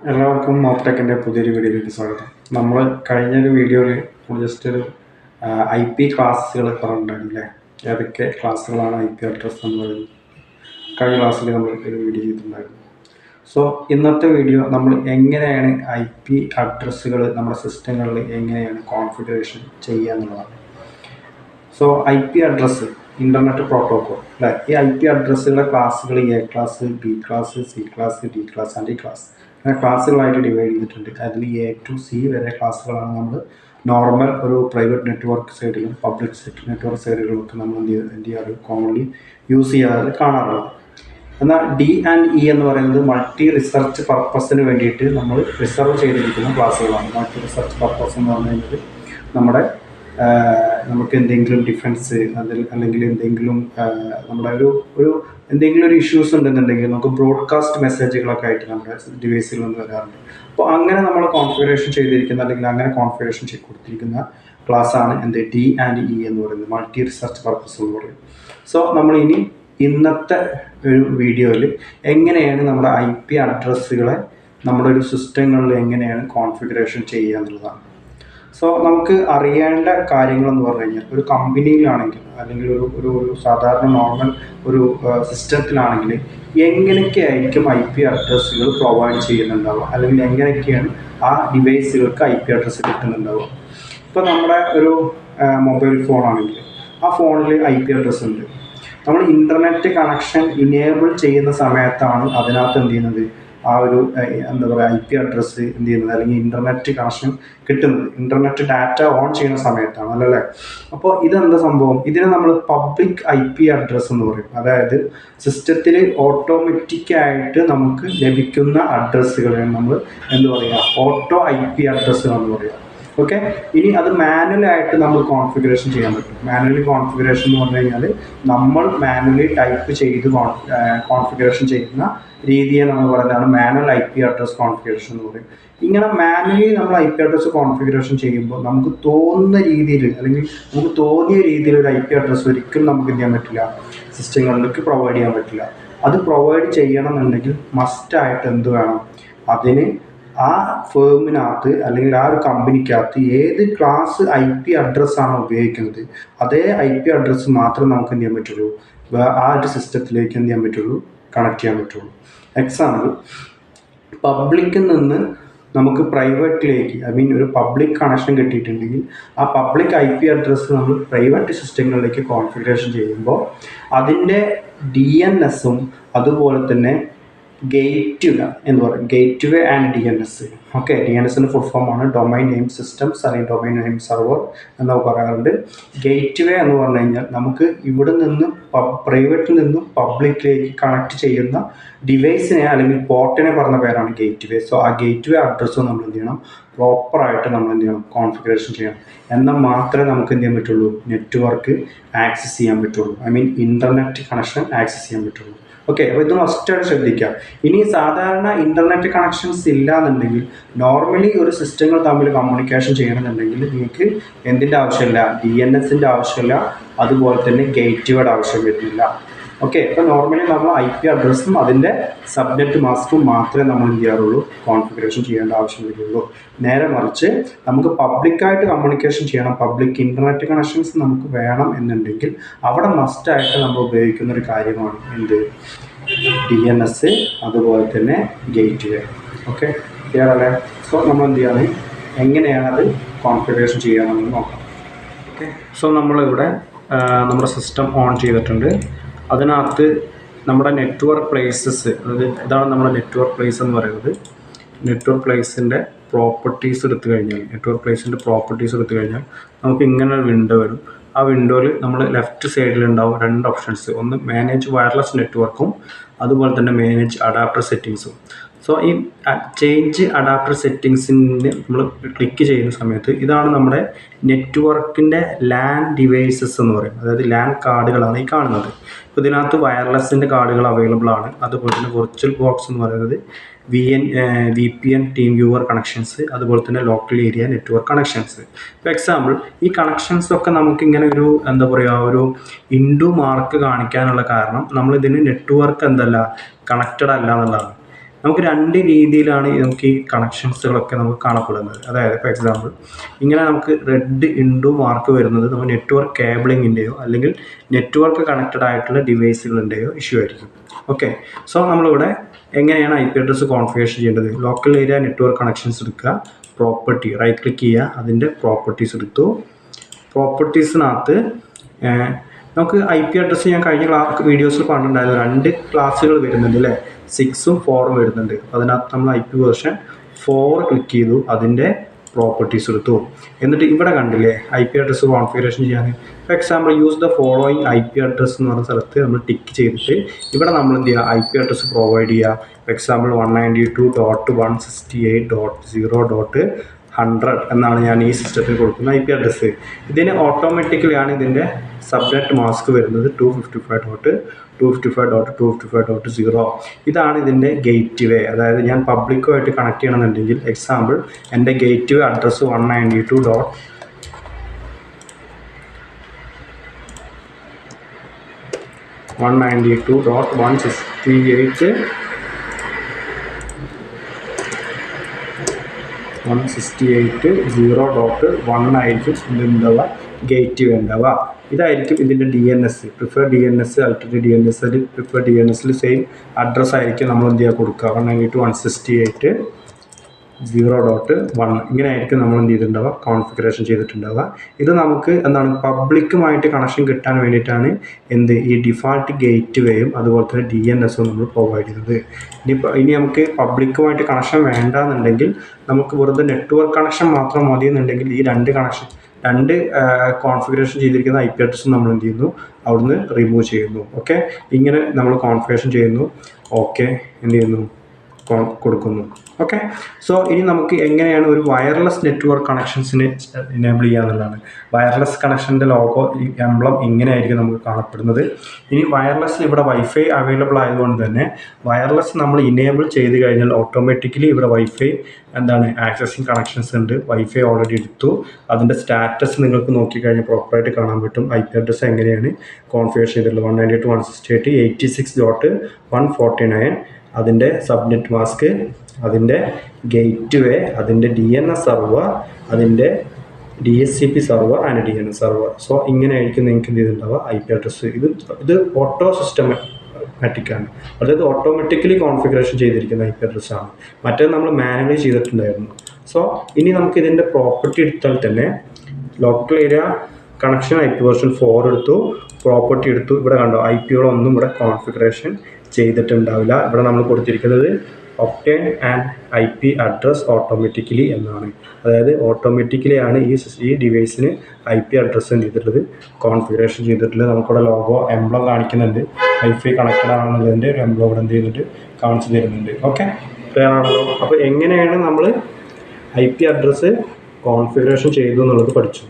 എല്ലാവർക്കും മോപ്ടെക്കിൻ്റെ പുതിയൊരു വീഡിയോയിലേക്ക് സ്വാഗതം. നമ്മൾ കഴിഞ്ഞൊരു വീഡിയോയിൽ ജസ്റ്റ് ഒരു IP ക്ലാസ്സുകൾ പറഞ്ഞിട്ടുണ്ടായിരുന്നില്ലേ, ഏതൊക്കെ ക്ലാസ്സുകളാണ് IP അഡ്രസ്സ് എന്ന് പറയുന്നത്. കഴിഞ്ഞ ക്ലാസ്സിൽ നമ്മൾ ഒരു വീഡിയോ ചെയ്തിട്ടുണ്ടായിരുന്നു. സോ ഇന്നത്തെ വീഡിയോ നമ്മൾ എങ്ങനെയാണ് IP അഡ്രസ്സുകൾ നമ്മുടെ സിസ്റ്റങ്ങളിൽ എങ്ങനെയാണ് കോൺഫിഗറേഷൻ ചെയ്യുക എന്നുള്ളതാണ്. So IP address, internet protocol അല്ലേ, ഈ IP അഡ്രസ്സുകളുടെ ക്ലാസ്സുകൾ A class, B class, C class, D class and E class അങ്ങനെ ക്ലാസ്സുകളായിട്ട് ഡിവൈഡ് ചെയ്തിട്ടുണ്ട്. അതിൽ A to C വരെ ക്ലാസ്സുകളാണ് നമ്മൾ നോർമൽ ഒരു പ്രൈവറ്റ് നെറ്റ്വർക്ക് സൈഡിലും പബ്ലിക് നെറ്റ്വർക്ക് സൈഡുകളിലൊക്കെ നമ്മൾ എന്ത് ചെയ്യാറ് കോമൺലി യൂസ് ചെയ്യാതെ കാണാറുള്ളത്. എന്നാൽ D and E എന്ന് പറയുന്നത് മൾട്ടി റിസർച്ച് പർപ്പസിന് വേണ്ടിയിട്ട് നമ്മൾ റിസർവ് ചെയ്തിരിക്കുന്ന ക്ലാസ്സുകളാണ്. മൾട്ടി റിസർച്ച് പർപ്പസ് എന്ന് പറഞ്ഞു കഴിഞ്ഞാൽ നമ്മുടെ നമുക്ക് എന്തെങ്കിലും ഡിഫൻസ് അല്ലെങ്കിൽ എന്തെങ്കിലും നമ്മുടെ ഒരു എന്തെങ്കിലും ഒരു ഇഷ്യൂസ് ഉണ്ടെന്നുണ്ടെങ്കിൽ നമുക്ക് ബ്രോഡ്കാസ്റ്റ് മെസ്സേജുകളൊക്കെ ആയിട്ട് നമ്മുടെ ഡിവൈസിൽ നിന്ന് വരാറുണ്ട്. അപ്പോൾ അങ്ങനെ നമ്മൾ കോൺഫിഗറേഷൻ ചെയ്തിരിക്കുന്ന അല്ലെങ്കിൽ അങ്ങനെ കോൺഫിഗറേഷൻ കൊടുത്തിരിക്കുന്ന ക്ലാസ്സാണ് D and E എന്ന് പറയുന്നത്, മൾട്ടി റിസർച്ച് പർപ്പസ് എന്ന് പറയും. സോ നമ്മൾ ഇനി ഇന്നത്തെ ഒരു വീഡിയോയിൽ എങ്ങനെയാണ് നമ്മുടെ IP അഡ്രസ്സുകളെ നമ്മുടെ ഒരു സിസ്റ്റങ്ങളിൽ എങ്ങനെയാണ് കോൺഫിഗറേഷൻ ചെയ്യുക എന്നുള്ളതാണ്. സോ നമുക്ക് അറിയേണ്ട കാര്യങ്ങളെന്ന് പറഞ്ഞു കഴിഞ്ഞാൽ ഒരു കമ്പനിയിലാണെങ്കിൽ അല്ലെങ്കിൽ ഒരു സാധാരണ നോർമൽ ഒരു സിസ്റ്റത്തിലാണെങ്കിൽ എങ്ങനെയൊക്കെ ആയിരിക്കും IP അഡ്രസ്സുകൾ പ്രൊവൈഡ് ചെയ്യുന്നുണ്ടാവുക, അല്ലെങ്കിൽ എങ്ങനെയൊക്കെയാണ് ആ ഡിവൈസുകൾക്ക് IP അഡ്രസ്സ് കിട്ടുന്നുണ്ടാവുക. ഇപ്പോൾ നമ്മുടെ ഒരു മൊബൈൽ ഫോണാണെങ്കിൽ ആ ഫോണിൽ IP അഡ്രസ്സ് ഉണ്ട്. നമ്മൾ ഇൻ്റർനെറ്റ് കണക്ഷൻ ഇനേബിൾ ചെയ്യുന്ന സമയത്താണ് അതിനകത്ത് എന്ത് ചെയ്യുന്നത്, ആ ഒരു എന്താ പറയുക IP അഡ്രസ്സ് എന്ത് ചെയ്യുന്നത്, അല്ലെങ്കിൽ ഇൻ്റർനെറ്റ് കണക്ഷൻ കിട്ടുന്നത് ഇൻ്റർനെറ്റ് ഡാറ്റ ഓൺ ചെയ്യുന്ന സമയത്താണ് അല്ലല്ലേ. അപ്പോൾ ഇതെന്താ സംഭവം, ഇതിനെ നമ്മൾ പബ്ലിക് IP അഡ്രസ്സ് എന്ന് പറയും. അതായത് സിസ്റ്റത്തിൽ ഓട്ടോമാറ്റിക്കായിട്ട് നമുക്ക് ലഭിക്കുന്ന അഡ്രസ്സുകളെയാണ് നമ്മൾ എന്ത് പറയുക, ഓട്ടോ IP അഡ്രസ്സ് എന്ന് പറയുക. ഓക്കെ, ഇനി അത് മാനുവലായിട്ട് നമ്മൾ കോൺഫിഗറേഷൻ ചെയ്യാൻ പറ്റും. മാനുവലി കോൺഫിഗറേഷൻ എന്ന് പറഞ്ഞു കഴിഞ്ഞാൽ നമ്മൾ മാനുവലി ടൈപ്പ് ചെയ്ത് കോൺഫിഗറേഷൻ ചെയ്യുന്ന രീതിയെ നമ്മൾ പറയുന്നതാണ് മാനുവൽ IP അഡ്രസ് കോൺഫിഗറേഷൻ എന്ന് പറയും. ഇങ്ങനെ മാനുവലി നമ്മൾ IP അഡ്രസ് കോൺഫിഗറേഷൻ ചെയ്യുമ്പോൾ നമുക്ക് തോന്നുന്ന രീതിയിൽ അല്ലെങ്കിൽ നമുക്ക് തോന്നിയ രീതിയിൽ ഒരു IP അഡ്രസ് ഒരിക്കലും നമുക്ക് എന്ത് ചെയ്യാൻ പറ്റില്ല, സിസ്റ്റങ്ങളിലേക്ക് പ്രൊവൈഡ് ചെയ്യാൻ പറ്റില്ല. അത് പ്രൊവൈഡ് ചെയ്യണമെന്നുണ്ടെങ്കിൽ മസ്റ്റായിട്ട് എന്ത് വേണം, അതിന് ആ ഫേമിനകത്ത് അല്ലെങ്കിൽ ആ ഒരു കമ്പനിക്കകത്ത് ഏത് ക്ലാസ് IP അഡ്രസ്സാണ് ഉപയോഗിക്കുന്നത് അതേ IP അഡ്രസ്സ് മാത്രം നമുക്ക് എന്ത് ചെയ്യാൻ പറ്റുള്ളൂ, ആ ഒരു സിസ്റ്റത്തിലേക്ക് എന്ത് ചെയ്യാൻ പറ്റുള്ളൂ, കണക്ട് ചെയ്യാൻ പറ്റുള്ളൂ. എക്സാമ്പിൾ, പബ്ലിക്കിൽ നിന്ന് നമുക്ക് പ്രൈവറ്റിലേക്ക് ഒരു പബ്ലിക് കണക്ഷൻ കിട്ടിയിട്ടുണ്ടെങ്കിൽ ആ പബ്ലിക് IP അഡ്രസ്സ് നമ്മൾ പ്രൈവറ്റ് സിസ്റ്റങ്ങളിലേക്ക് കോൺഫിഗറേഷൻ ചെയ്യുമ്പോൾ അതിൻ്റെ DNSഉം അതുപോലെ തന്നെ ഗേറ്റ്വേ എന്ന് പറയും, ഗേറ്റ്വേ ആൻഡ് DNS. ഓക്കെ, DNSൻ്റെ ഫുൾ ഫോമാണ് ഡൊമൈൻ നെയിം സിസ്റ്റംസ് അല്ലെങ്കിൽ ഡൊമൈൻ നെയിം സെർവർ എന്നൊക്കെ പറയാറുണ്ട്. ഗേറ്റ്വേ എന്ന് പറഞ്ഞു കഴിഞ്ഞാൽ നമുക്ക് ഇവിടെ നിന്ന് പ്രൈവറ്റിൽ നിന്നും പബ്ലിക്കിലേക്ക് കണക്ട് ചെയ്യുന്ന ഡിവൈസിനെ അല്ലെങ്കിൽ പോർട്ടിനെ പറഞ്ഞ പേരാണ് ഗേറ്റ്വേ. സോ ആ ഗേറ്റ്വേ അഡ്രസ്സ് നമ്മൾ എന്ത് ചെയ്യണം, പ്രോപ്പറായിട്ട് നമ്മൾ എന്ത് ചെയ്യണം, കോൺഫിഗറേഷൻ ചെയ്യണം. എന്നാൽ മാത്രമേ നമുക്ക് എന്ത് ചെയ്യാൻ പറ്റുള്ളൂ, നെറ്റ്വർക്ക് ആക്സസ് ചെയ്യാൻ പറ്റുള്ളൂ, ഇൻ്റർനെറ്റ് കണക്ഷൻ ആക്സസ് ചെയ്യാൻ പറ്റുള്ളൂ. ഓക്കെ, അപ്പോൾ ഇത് മസ്റ്റായിട്ട് ശ്രദ്ധിക്കുക. ഇനി സാധാരണ ഇൻ്റർനെറ്റ് കണക്ഷൻസ് ഇല്ല എന്നുണ്ടെങ്കിൽ നോർമലി ഒരു സിസ്റ്റങ്ങൾ തമ്മിൽ കമ്മ്യൂണിക്കേഷൻ ചെയ്യണമെന്നുണ്ടെങ്കിൽ നിങ്ങൾക്ക് എന്തിൻ്റെ ആവശ്യമില്ല, DNSൻ്റെ ആവശ്യമില്ല, അതുപോലെ തന്നെ ഗേറ്റ്വേയുടെ ആവശ്യം വരുന്നില്ല. ഓക്കെ, അപ്പോൾ നോർമലി നമ്മൾ IP അഡ്രസ്സും അതിൻ്റെ സബ്നെറ്റ് മാസ്കും മാത്രമേ നമ്മൾ എന്ത് ചെയ്യാറുള്ളൂ, കോൺഫിഗറേഷൻ ചെയ്യേണ്ട ആവശ്യം വരുള്ളൂ. നേരെ മറിച്ച് നമുക്ക് പബ്ലിക്കായിട്ട് കമ്മ്യൂണിക്കേഷൻ ചെയ്യണം, പബ്ലിക് ഇൻ്റർനെറ്റ് കണക്ഷൻസ് നമുക്ക് വേണം എന്നുണ്ടെങ്കിൽ അവിടെ മസ്റ്റായിട്ട് നമ്മൾ ഉപയോഗിക്കുന്ന ഒരു കാര്യമാണ് എന്ത്, DNS അതുപോലെ തന്നെ ഗേറ്റ്വേ. ഓക്കെ, ക്ലിയർ അല്ലേ? സോ നമ്മൾ എന്ത് ചെയ്യാണ്, എങ്ങനെയാണ് അത് കോൺഫിഗറേഷൻ ചെയ്യണമെന്ന് നോക്കാം. ഓക്കെ, സോ നമ്മളിവിടെ നമ്മുടെ സിസ്റ്റം ഓൺ ചെയ്തിട്ടുണ്ട്. അതിനകത്ത് നമ്മുടെ നെറ്റ്വർക്ക് പ്ലേസസ്, അതായത് ഇതാണ് നമ്മുടെ നെറ്റ്വർക്ക് പ്ലേസ് എന്ന് പറയുന്നത്. നെറ്റ്വർക്ക് പ്ലേസിൻ്റെ പ്രോപ്പർട്ടീസ് എടുത്തു കഴിഞ്ഞാൽ നമുക്ക് ഇങ്ങനെ ഒരു വിൻഡോ വരും. ആ വിൻഡോയിൽ നമ്മൾ ലെഫ്റ്റ് സൈഡിലുണ്ടാവും രണ്ട് ഓപ്ഷൻസ്, ഒന്ന് മാനേജ് വയർലെസ് നെറ്റ്വർക്കും അതുപോലെ തന്നെ മാനേജ് അഡാപ്റ്റർ സെറ്റിങ്സും. സോ ഈ ചേഞ്ച് അഡാപ്റ്റർ സെറ്റിങ്സിന് നമ്മൾ ക്ലിക്ക് ചെയ്യുന്ന സമയത്ത് ഇതാണ് നമ്മുടെ നെറ്റ്വർക്കിൻ്റെ LAN ഡിവൈസസ് എന്ന് പറയും, അതായത് LAN കാർഡുകളാണ് ഈ കാണുന്നത്. ഇപ്പോൾ ഇതിനകത്ത് വയർലെസ്സിൻ്റെ കാർഡുകൾ അവൈലബിൾ ആണ്. അതുപോലെ തന്നെ വെർച്വൽ ബോക്സ് എന്ന് പറയുന്നത് VPN ടീം വ്യൂവർ കണക്ഷൻസ്, അതുപോലെ തന്നെ ലോക്കൽ ഏരിയ നെറ്റ്വർക്ക് കണക്ഷൻസ്. ഇപ്പോൾ എക്സാമ്പിൾ, ഈ കണക്ഷൻസൊക്കെ നമുക്കിങ്ങനെ ഒരു എന്താ പറയുക, ഒരു ഇൻഡു മാർക്ക് കാണിക്കാനുള്ള കാരണം നമ്മളിതിന് നെറ്റ്വർക്ക് കണക്റ്റഡ് അല്ല എന്നുള്ളതാണ്. നമുക്ക് രണ്ട് രീതിയിലാണ് നമുക്ക് ഈ കണക്ഷൻസുകളൊക്കെ നമുക്ക് കാണപ്പെടുന്നത്. അതായത് ഫോർ എക്സാമ്പിൾ ഇങ്ങനെ നമുക്ക് റെഡ് ഇൻഡു മാർക്ക് വരുന്നത് നമ്മൾ നെറ്റ്വർക്ക് കേബിളിങ്ങിൻ്റെയോ അല്ലെങ്കിൽ നെറ്റ്വർക്ക് കണക്റ്റഡ് ആയിട്ടുള്ള ഡിവൈസുകളുടെയോ ഇഷ്യൂ ആയിരിക്കും. ഓക്കെ, സോ നമ്മളിവിടെ എങ്ങനെയാണ് IP അഡ്രസ്സ് കോൺഫിഗറേഷൻ ചെയ്യേണ്ടത്? ലോക്കൽ ഏരിയ നെറ്റ്വർക്ക് കണക്ഷൻസ് എടുക്കുക, പ്രോപ്പർട്ടി റൈറ്റ് ക്ലിക്ക് ചെയ്യുക, അതിൻ്റെ പ്രോപ്പർട്ടീസ് എടുത്തു. പ്രോപ്പർട്ടീസിനകത്ത് നമുക്ക് IP അഡ്രസ്സ് ഞാൻ കഴിഞ്ഞ വീഡിയോസിൽ പറഞ്ഞിട്ടുണ്ടായിരുന്നു, 2 ക്ലാസ്സുകൾ വരുന്നുണ്ട് അല്ലേ, 6ഉം 4ഉം വരുന്നുണ്ട്. അതിനകത്ത് നമ്മൾ IP വേർഷൻ 4 ക്ലിക്ക് ചെയ്തു, അതിൻ്റെ പ്രോപ്പർട്ടീസ് എടുത്തു. എന്നിട്ട് ഇവിടെ കണ്ടില്ലേ IP അഡ്രസ്സ് കോൺഫിഗറേഷൻ ചെയ്യാൻ. For example use the following IP address എന്ന് പറഞ്ഞ സ്ഥലത്ത് നമ്മൾ ടിക്ക് ചെയ്തിട്ട് ഇവിടെ നമ്മൾ എന്ത് ചെയ്യുക, IP അഡ്രസ്സ് പ്രൊവൈഡ് ചെയ്യുക. ഫോർ എക്സാമ്പിൾ 192.168.0.100 എന്നാണ് ഞാൻ ഈ സിസ്റ്റത്തിൽ കൊടുക്കുന്ന IP അഡ്രസ്സ്. ഇതിന് ഓട്ടോമാറ്റിക്കലി ആണ് ഇതിൻ്റെ സബ്നെറ്റ് മാസ്ക് വരുന്നത് 255.255.255.0. ഇതാണ് ഇതിൻ്റെ ഗേറ്റ് വേ. അതായത് ഞാൻ പബ്ലിക്കുമായിട്ട് കണക്ട് ചെയ്യണമെന്നുണ്ടെങ്കിൽ എക്സാമ്പിൾ എൻ്റെ ഗേറ്റ് വേ അഡ്രസ്സ് 192.168.0.1 ആയിരിക്കും ഇതിൻ്റെ ഗേറ്റ് വേ ഉണ്ടാവുക. ഇതായിരിക്കും ഇതിൻ്റെ DNS, prefer DNS, alternate DNS. അതിൽ പ്രിഫർ DNSൽ സെയിം അഡ്രസ്സ് ആയിരിക്കും നമ്മൾ എന്ത് ചെയ്യുക കൊടുക്കുക, 192.168.0.1. ഇങ്ങനെ ആയിരിക്കും നമ്മൾ എന്ത് ചെയ്തിട്ടുണ്ടാവുക, കോൺഫിഗറേഷൻ ചെയ്തിട്ടുണ്ടാവുക. ഇത് നമുക്ക് എന്താണ് പബ്ലിക്കുമായിട്ട് കണക്ഷൻ കിട്ടാൻ വേണ്ടിയിട്ടാണ് ഈ ഡിഫാൾട്ട് ഗേറ്റ് വേയും അതുപോലെ തന്നെ DNSഉം നമ്മൾ പ്രൊവൈഡ് ചെയ്തത്. ഇനി നമുക്ക് പബ്ലിക്കുമായിട്ട് കണക്ഷൻ വേണ്ടാന്നുണ്ടെങ്കിൽ നമുക്ക് വെറുതെ നെറ്റ്വർക്ക് കണക്ഷൻ മാത്രം മതി എന്നുണ്ടെങ്കിൽ ഈ രണ്ട് കോൺഫിഗറേഷൻ ചെയ്തിരിക്കുന്ന IP അഡ്രസ്സും നമ്മൾ എന്ത് ചെയ്യുന്നു, അവിടുന്ന് റിമൂവ് ചെയ്യുന്നു. ഓക്കെ, ഇങ്ങനെ നമ്മൾ കോൺഫിഗറേഷൻ ചെയ്യുന്നു. ഓക്കെ, എന്ത് ചെയ്യുന്നു, കൊടുക്കുന്നു. ഓക്കെ, സോ ഇനി നമുക്ക് എങ്ങനെയാണ് ഒരു വയർലെസ് നെറ്റ്വർക്ക് കണക്ഷൻസിന് എനേബിൾ ചെയ്യാന്നുള്ളതാണ്. വയർലെസ് കണക്ഷൻ്റെ ലോഗോ എംബ്ലം ഇങ്ങനെയായിരിക്കും നമുക്ക് കാണപ്പെടുന്നത്. ഇനി വയർലെസ്സിൽ ഇവിടെ വൈഫൈ അവൈലബിൾ ആയതുകൊണ്ട് തന്നെ വയർലെസ് നമ്മൾ ഇനേബിൾ ചെയ്ത് കഴിഞ്ഞാൽ ഓട്ടോമാറ്റിക്കലി ഇവിടെ വൈഫൈ ആക്സസിങ് കണക്ഷൻസ് ഉണ്ട്. വൈഫൈ ഓൾറെഡി എടുത്തു. അതിൻ്റെ സ്റ്റാറ്റസ് നിങ്ങൾക്ക് നോക്കിക്കഴിഞ്ഞാൽ പ്രോപ്പറായിട്ട് കാണാൻ പറ്റും. IP അഡ്രസ്സ് എങ്ങനെയാണ് കോൺഫിഗർ ചെയ്തിട്ടുള്ളത്, 192.168.86.149, അതിൻ്റെ സബ്നെറ്റ് മാസ്ക്, അതിൻ്റെ ഗേറ്റ് വേ, അതിൻ്റെ DNS സെർവർ, അതിൻ്റെ DHCP server and DNS server. So ഇങ്ങനെ ആയിരിക്കും നിങ്ങൾക്ക് എന്ത് ചെയ്തിട്ടുണ്ടാവുക IP അഡ്രസ്സ്. ഇത് ഓട്ടോ സിസ്റ്റമാറ്റിക്കാണ്, അതായത് ഓട്ടോമാറ്റിക്കലി കോൺഫിഗറേഷൻ ചെയ്തിരിക്കുന്ന IP അഡ്രസ്സാണ്. മറ്റേത് നമ്മൾ മാനുവലി ചെയ്തിട്ടുണ്ടായിരുന്നു. സോ ഇനി നമുക്ക് ഇതിൻ്റെ പ്രോപ്പർട്ടി എടുത്താൽ തന്നെ local area connection IP version 4 എടുത്തു, പ്രോപ്പർട്ടി എടുത്തു. ഇവിടെ കണ്ടോ IPകളൊന്നും ഇവിടെ കോൺഫിഗറേഷൻ ചെയ്തിട്ടുണ്ടാവില്ല. ഇവിടെ നമ്മൾ കൊടുത്തിരിക്കുന്നത് obtain an IP address automatically എന്നാണ്. അതായത് ഓട്ടോമാറ്റിക്കലി ആണ് ഈ ഡിവൈസിന് IP അഡ്രസ്സ് എന്ത് ചെയ്തിട്ടുള്ളത്, കോൺഫിഗറേഷൻ ചെയ്തിട്ടുള്ളത്. നമുക്കിവിടെ ലോഗോ എംബ്ലം കാണിക്കുന്നുണ്ട്, വൈഫൈ കണക്റ്റഡ് ആണെന്നുള്ളതിൻ്റെ ഒരു എംബ്ലം ഇവിടെ എന്ത് ചെയ്യുന്നുണ്ട്, കാണിച്ചു തരുന്നുണ്ട്. ഓക്കെ, ക്ലിയർ ആണല്ലോ. അപ്പോൾ എങ്ങനെയാണ് നമ്മൾ IP അഡ്രസ്സ് കോൺഫിഗറേഷൻ ചെയ്തു എന്നുള്ളത് പഠിച്ചു.